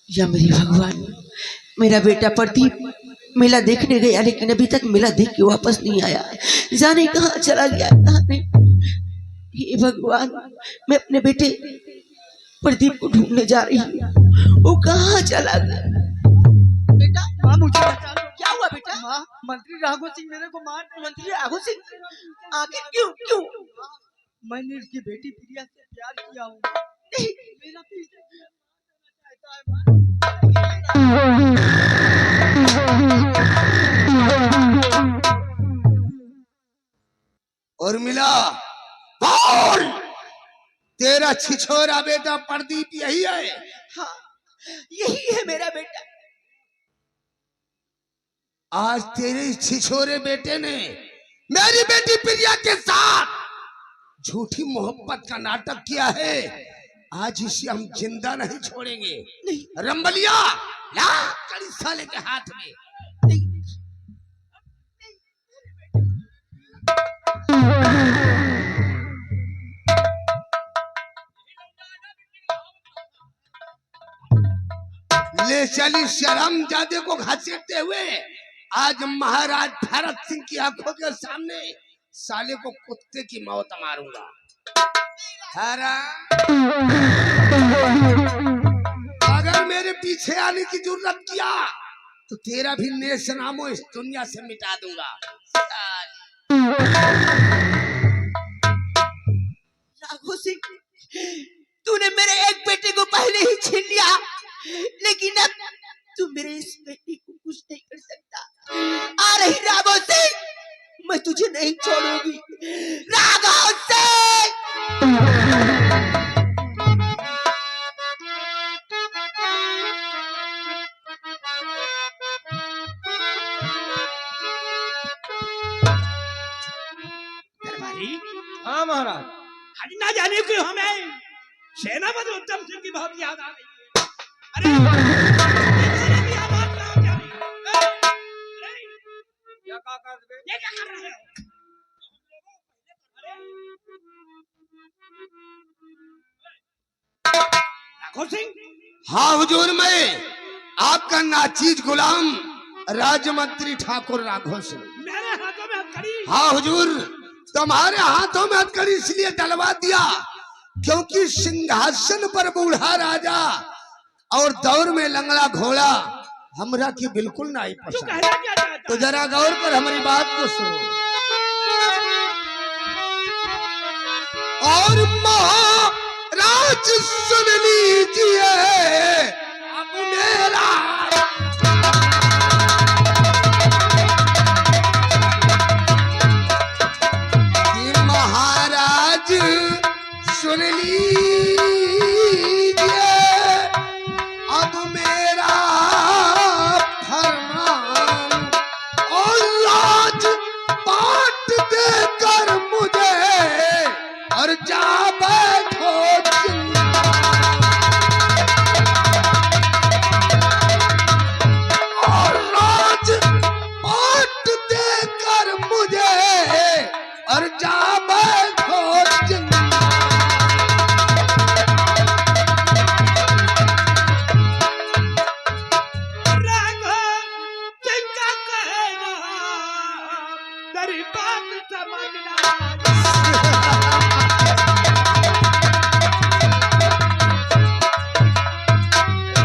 या मेरे भगवान, मेरा बेटा प्रदीप मेला देखने गया लेकिन अभी तक मेला देख के वापस नहीं आया। जाने कहाँ चला गया, कहाँ नहीं। हे भगवान, मैं अपने बेटे प्रदीप को ढूंढने जा रही हूँ, वो कहाँ चला गया। बेटा माँ मुझे बचा लो। क्या हुआ बेटा? माँ, मंत्री राघव सिंह मेरे को मार दिया। मंत्री राघव सिंह? आखिर क्यों क्यों? मैंने इसकी बेटी प्रिया से प्यार किया हूँ। मेरा पीछे चाहता है माँ। उर्मिला, बोल, तेरा छिछोरा बेटा प्रदीप यही है? हाँ, यही है मेरा बेटा। आज तेरे छिछोरे बेटे ने मेरी बेटी प्रिया के साथ झूठी मोहब्बत का नाटक किया है। आज इसे हम जिंदा नहीं छोड़ेंगे। नहीं, रंबलिया, ला कड़ी साले के हाथ में। नहीं। ले चली शर्मजादे को घसीटते हुए आज महाराज भरत सिंह की आंखों के सामने साले को कुत्ते की मौत मारूंगा। अगर मेरे पीछे आने की जरूरत किया तो तेरा भी नेश नामो इस दुनिया से मिटा दूंगा। राघव सिंह, तूने मेरे एक बेटे को पहले ही छीन लिया, लेकिन अब तू मेरे इस बेटे को कुछ नहीं कर सकता। आ रही राघव सिंह, मैं तुझे नहीं छोड़ूंगी। राघव सिंह! हाँ महाराज। आज ना जाने क्यों हमें सेनापति उत्तम सिंह की बहुत याद आ रही है। अरे की आवाज ना आ जाए। क्या कर रहे? ये क्या कर रहे हो? राघव सिंह, हाँ हुजूर, मैं आपका नाचीज गुलाम राजमंत्री ठाकुर राघव सिंह। मेरे हाथों में हथकड़ी। हाँ हुजूर, तुम्हारे हाथों में हथकड़ी इसलिए डलवा दिया क्योंकि सिंहासन पर बूढ़ा राजा और दौर में लंगड़ा घोड़ा हमरा की बिल्कुल नहीं तू पसंद। कहना क्या चाहता है? तो जरा गौर कर हमारी बात को सुनो। और महाराज सुन लीजिए अब मेरा। महाराज सुन लीजिए अब मेरा फरमान, और राज बांट देकर मुझे और जा बैठो और राज बांट देकर मुझे और जा बैठो राघव सिंह का कहना तेरी बात समझना।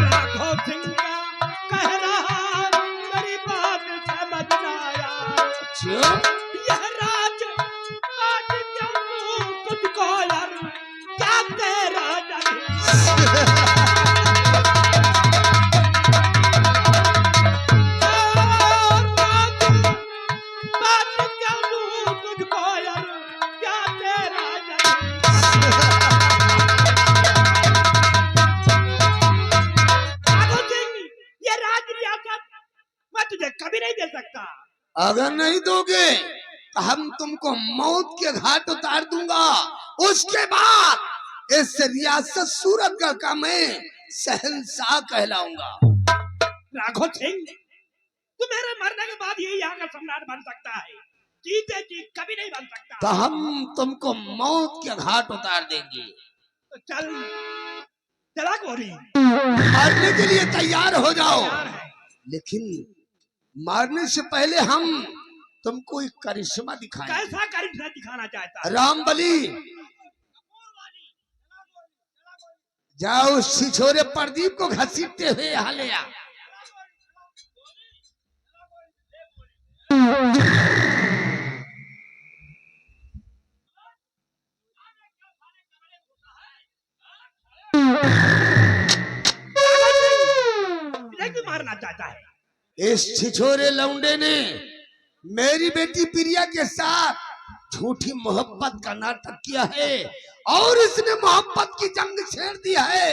राघव सिंह का कहना तेरी बात समझना आया। यह राज आज क्यों तू तुझको यार क्या तेरा जाने। बात क्या तू तुझको यार क्या तेरा जाने। राघव सिंह, ये राज रियासत मैं तुझे कभी नहीं दे सकता। अगर नहीं दोगे तो हम तुमको मौत के घाट उतार दूंगा। उसके बाद इस रियासत सूरतगढ़ का मैं शहंशाह कहलाऊंगा। राघव सिंह, तू मेरे मरने के बाद ही यहाँ का सम्राट बन सकता है, जीते जी कभी नहीं बन सकता। तो हम तुमको मौत के घाट उतार देंगे। तो चल चला गोली मारने के लिए तैयार हो जाओ, तैयार है। लेकिन मारने से पहले हम तुमको एक करिश्मा दिखाएंगे। कैसा करिश्मा दिखाना चाहता है? रामबली, जाओ उस छिछोरे प्रदीप को घसीटते हुए यहाँ ले आ। इन्हें क्यों मारना चाहता है? इस छिछोरे लौंडे ने मेरी बेटी प्रिया के साथ झूठी मोहब्बत का नाटक किया है और इसने मोहब्बत की जंग छेड़ दिया है।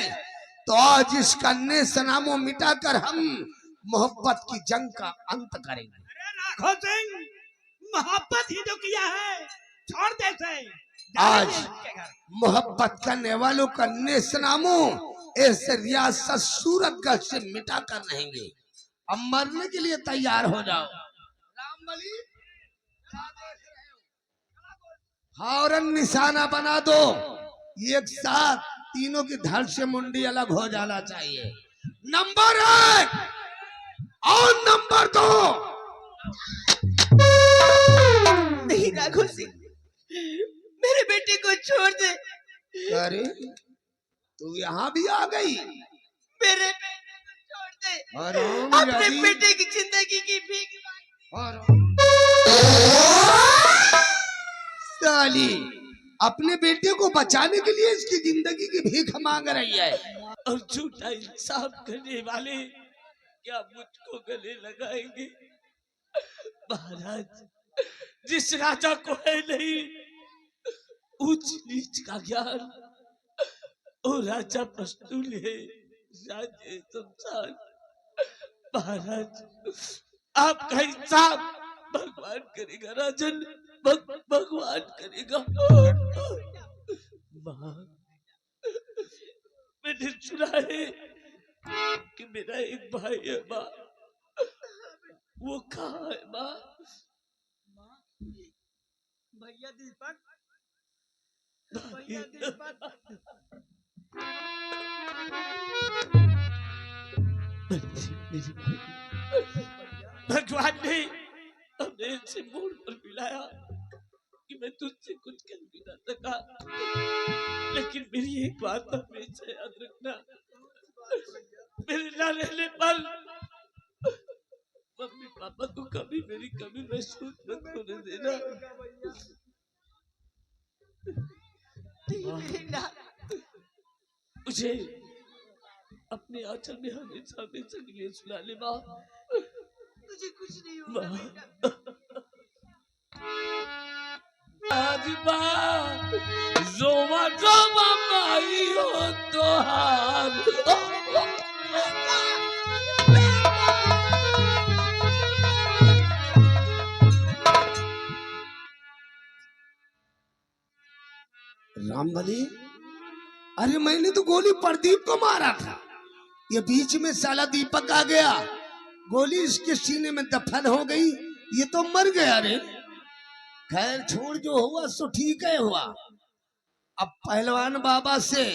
तो आज इसका नेस्तनामो मिटाकर हम मोहब्बत की जंग का अंत करेंगे। अरे राघव सिंह, मोहब्बत ही तो किया है, छोड़ दे से। आज जाने दे इसके घर। मोहब्बत करने वालों का नेस्तनामो इस रियासत सूरतगढ़ से मिटा कर रहेंगे। अब मरने के लिए तैयार हो जाओ। रामबली, फौरन निशाना बना दो। एक साथ तीनों की धड़ से मुंडी अलग हो जाना चाहिए। नंबर 1 और नंबर 2। नहीं राघव सिंह, मेरे बेटे को छोड़ दे। अरे तू यहाँ भी आ गई। मेरे बेटे को छोड़ दे। अरे अपने रवि। बेटे की जिंदगी की भीख साली अपने बेटे को बचाने के लिए इसकी जिंदगी की भीख मांग रही है। और झूठा इंसाफ करने वाले क्या मुझको गले लगाएंगे? महाराज, जिस राजा को है नहीं ऊंच नीच का ज्ञान, वो राजा पस्तूल है, राजे शमशान। महाराज, आपका इंसाफ भगवान करेगा राजन, भगवान करेगा। माँ, मैंने सुना है कि मेरा एक भाई है माँ, वो कहाँ है माँ? भैया दीपक, भैया दीपक। मेरी भाई, भगवान ने हमें इसे मोड़ पर मिलाया कि मैं तुझसे कुछ कह भी ना सका, लेकिन मेरी एक बात हमेशा याद रखना, मेरे ना रहने पर मम्मी पापा को कभी मेरी कमी महसूस मत होने देना। मुझे अपने आंचल में हमेशा हमेशा के लिए सुला ले माँ। तुझे कुछ नहीं होगा माँ, बेटा। आज माँ जोमा जोमा माई हो तो हार। रामबली, अरे मैंने तो गोली प्रदीप को मारा था, ये बीच में साला दीपक आ गया, गोली इसके सीने में दफन हो गई, ये तो मर गया रे। खैर छोड़, जो हुआ सो ठीक है हुआ। अब पहलवान बाबा से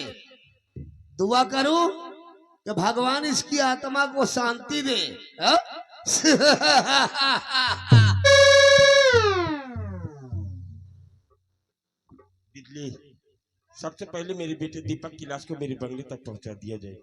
दुआ करो कि भगवान इसकी आत्मा को शांति दे। हाँ? बिजली, सबसे पहले मेरे बेटे दीपक की लाश को मेरे बंगले तक पहुंचा दिया जाए।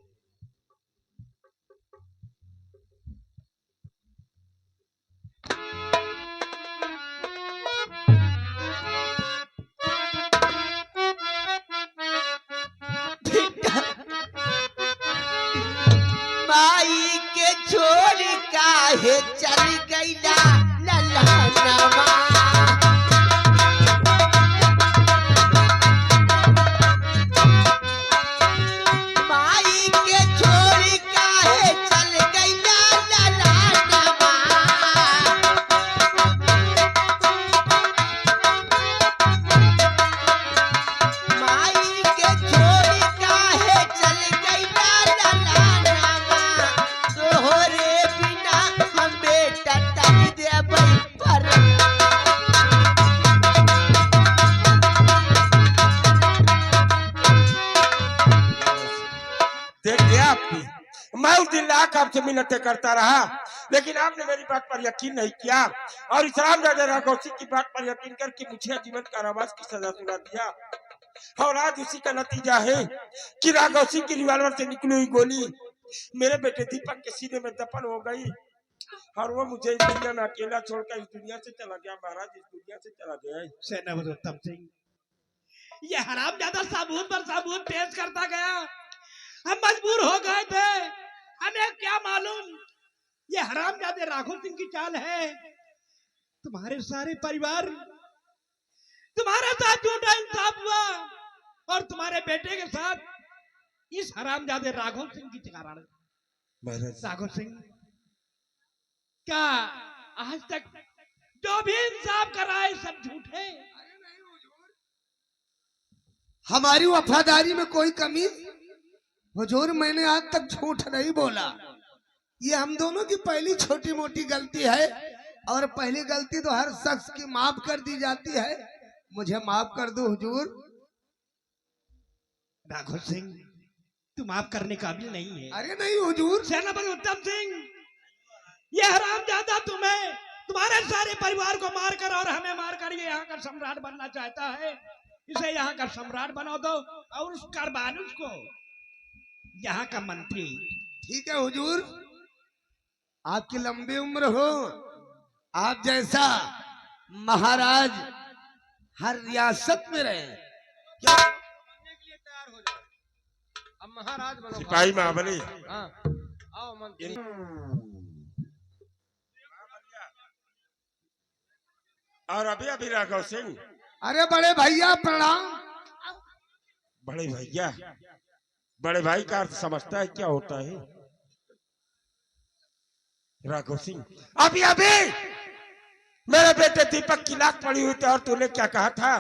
माई के छोड़ काहे चल गईला ललनवा। माई के छोड़ काहे चल गईला ललनवा। माई के छोड़ काहे चल गईला ललनवा। तोहरे बिना हम बेटा तक देबै पर देख लिया आपने, मैं उस दिन लाख आपसे मिन्नतें करता रहा, लेकिन आपने मेरी बात पर यकीन नहीं किया और इस रामजादा राघव सिंह की बात पर यकीन करके मुझे जीवन कारावास की सजा सुना दिया। और आज उसी का नतीजा है कि राघव सिंह की रिवॉल्वर से निकली हुई गोली मेरे बेटे दीपक के सीने में दफन हो गई और वो मुझे इस दुनिया में अकेला छोड़कर इस दुनिया से चला गया। महाराज, इस दुनिया से चला गया है। सेनापति उत्तम सिंह, ये हरामजादा सबूत पर सबूत पेश करता गया। हम मजबूर हो गए थे, हमें क्या मालूम ये हरामजादे राघव सिंह की चाल है। तुम्हारे सारे परिवार, तुम्हारे साथ झूठा इंसाफ हुआ और तुम्हारे बेटे के साथ इस हरामजादे राघव सिंह की कारण। राघव सिंह, क्या आज तक जो भी इंसाफ कर रहा है सब झूठ है? हमारी वफादारी में कोई कमी? हुजूर, मैंने आज तक झूठ नहीं बोला। ये हम दोनों की पहली छोटी मोटी गलती है और पहली गलती तो हर शख्स की माफ कर दी जाती है। मुझे माफ कर दो हुजूर। राघव सिंह, तू माफ करने काबिल नहीं है। अरे नहीं हुजूर। सेनापति उत्तम सिंह, ये हरामजादा तुम्हें, तुम्हारे सारे परिवार को मारकर और हमें मारकर ये यहाँ का सम्राट बनना चाहता है। इसे यहाँ का सम्राट बना दो और उस कारबानुस को यहाँ का मंत्री। ठीक है हुजूर, आपकी लंबी उम्र हो। आप जैसा महाराज हर रियासत में रहे। क्या अब महाराज बनो। सिपाही महाबली, हाँ, आओ मंत्री। और अभी अभी राघव सिंह। अरे बड़े भैया प्रणाम। बड़े भैया, बड़े भाई का अर्थ समझता है क्या होता है? राघव सिंह, अभी अभी मेरे बेटे दीपक की लाश पड़ी हुई थी और तूने क्या कहा था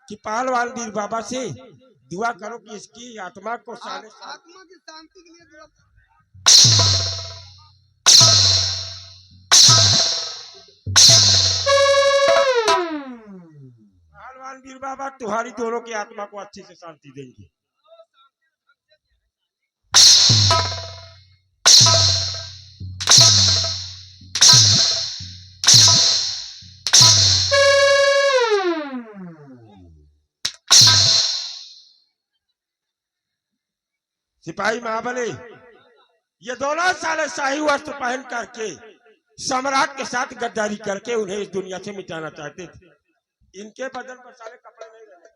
कि पहलवान वीर बाबा से दुआ करो कि इसकी आत्मा को आत्मा की शांति के लिए दुआ। पहलवान वीर बाबा तुम्हारी दोनों की आत्मा को अच्छी से शांति देंगे। सिपाही महाबली, ये दोनों साले शाही वस्त्र पहन करके सम्राट के साथ गद्दारी करके उन्हें इस दुनिया से मिटाना चाहते थे। इनके बदन पर सारे कपड़े नहीं रहने।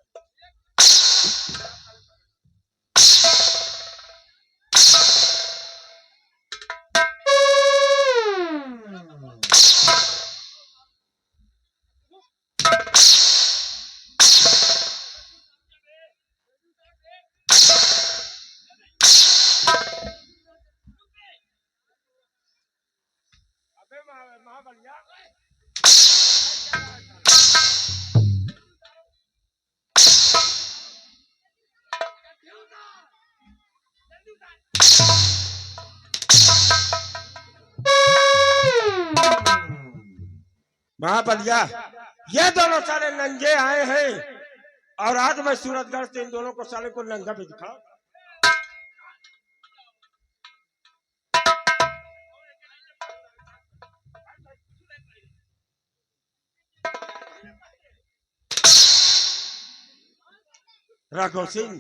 महाबलिया, महाबलिया, ये दोनों साले नंगे आए हैं और आज मैं सूरतगढ़ से इन दोनों को साले को नंगा भी दिखाऊं। राघव सिंह,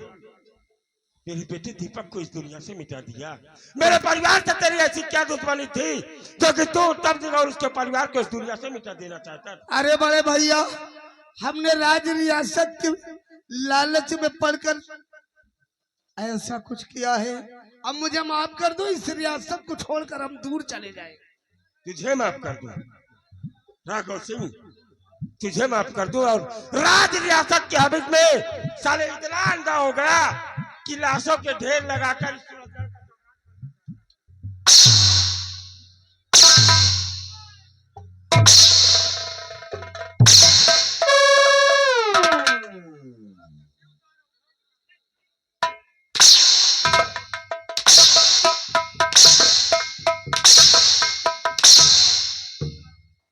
मेरे बेटे दीपक को इस दुनिया से मिटा दिया। मेरे परिवार से तेरी ऐसी क्या दुश्मनी थी जो कि तू तब दिन और उसके परिवार को इस दुनिया से मिटा देना चाहता था? अरे बड़े भैया, हमने राज रियासत के लालच में पड़कर ऐसा कुछ किया है। अब मुझे माफ कर दो, इस रियासत को छोड़कर हम दूर चले जाएं। तुझे माफ कर दूं राघव सिंह, तुझे माफ कर दूं और राज रियासत के हबिस में साले इतना अंधा हो गया कि लाशों के ढेर लगाकर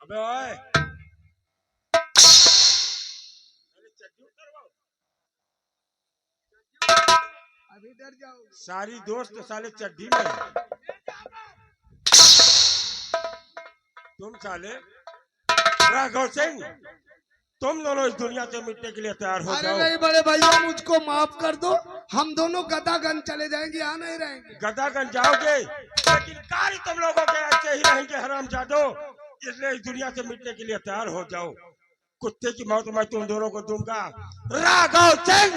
अबे ओए, अभी डर जाओगे। सारी दोस्त तो साले चड्डी में है। तुम साले राघव सिंह, तुम दोनों इस दुनिया से मिटने के लिए तैयार हो अरे जाओ। नहीं बड़े भैया, मुझको माफ कर दो, हम दोनों गदागन चले जाएंगे, यहाँ नहीं रहेंगे। गदागंज जाओगे, लेकिन कार्य तुम लोगों के ऐसे ही रहेंगे हरामजादो। इसलिए इस दुनिया से मिटने के लिए तैयार हो जाओ। कुत्ते की मौत मैं तुम दोनों को दूंगा। राघव सिंह,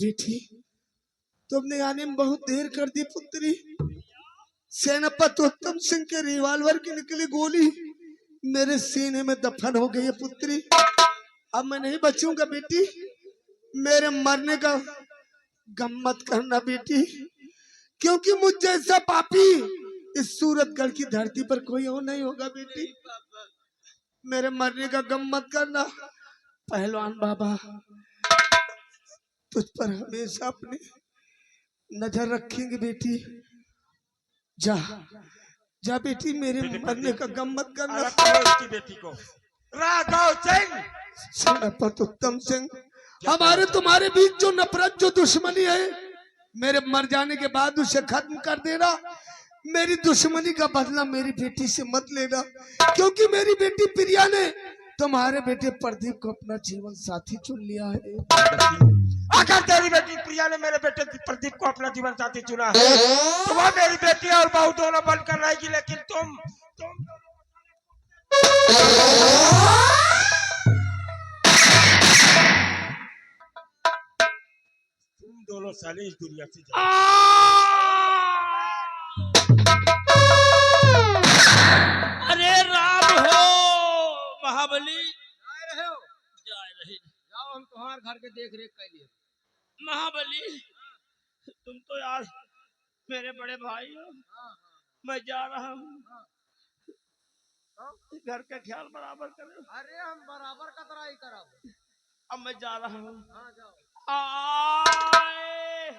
बेटी तुमने आने में बहुत देर कर दी पुत्री। सेनापति उत्तम सिंह के रिवॉल्वर की निकली गोली मेरे सीने में दफन हो गई है पुत्री। अब मैं नहीं बचूंगा बेटी, मेरे मरने का गम मत करना बेटी, क्योंकि मुझ जैसा पापी इस सूरतगढ़ की धरती पर कोई और नहीं होगा बेटी। मेरे मरने का गम मत करना। पहलवान बाबा तुझ पर हमेशा अपनी नजर रखेंगे बेटी। जा जा बेटी, मेरे मरने का गम मत करना। अलग करो इसकी बेटी को। राघव सिंह, सेनापति उत्तम सिंह, हमारे तुम्हारे बीच जो नफरत, जो दुश्मनी है, मेरे मर जाने के बाद उसे खत्म कर देना। मेरी दुश्मनी का बदला मेरी बेटी से मत लेना, क्योंकि मेरी बेटी प्रिया ने तुम्हारे बेटे प्रदीप को अपना जीवन साथी चुन लिया है। अगर तेरी बेटी प्रिया ने मेरे बेटे प्रदीप को अपना जीवन साथी चुना है तो वह मेरी बेटी और बहू दोनों बनकर रहेगी, लेकिन तुम दोनों साले इस दुनिया से जाओ। अरे राम हो महाबली, जाए रहे जाओ, हम तुम्हारे घर के देख रेख कर लिए। महाबली तुम तो यार मेरे बड़े भाई हो। मैं जा रहा हूँ, घर का ख्याल बराबर करो। अरे हम बराबर का तरह ही कराओ। अब मैं जा रहा हूँ। हाँ जाओ। आए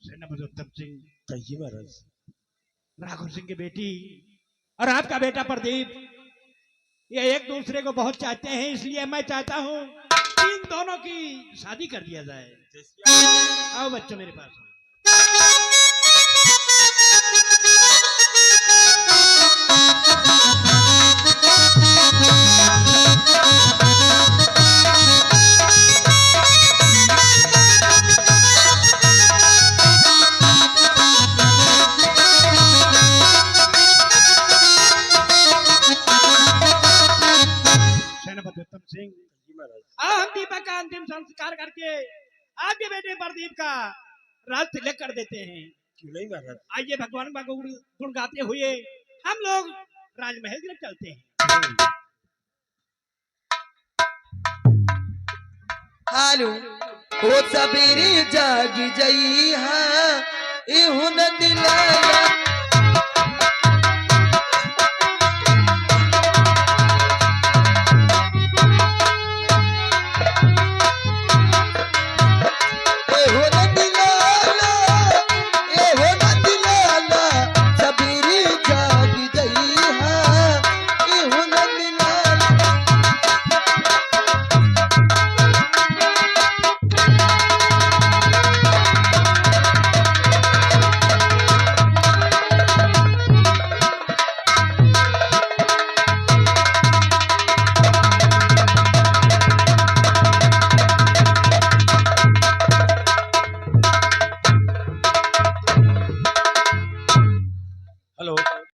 सेनापति उत्तम सिंह, कहिए महाराज। राघव सिंह की बेटी और आपका बेटा प्रदीप, ये एक दूसरे को बहुत चाहते हैं, इसलिए मैं चाहता हूँ इन दोनों की शादी कर दिया जाए। आओ बच्चों मेरे पास। सेनापति उत्तम सिंह, हम दीपक का अंतिम संस्कार करके आपके बेटे प्रदीप का राज तिलक कर देते हैं। क्यों नहीं महाराज? आइए भगवान का गुण गाते हुए हम लोग राजमहल की तरफ चलते हैं। हालू ओ सबेरे जाग जई हा एहु न दिलाया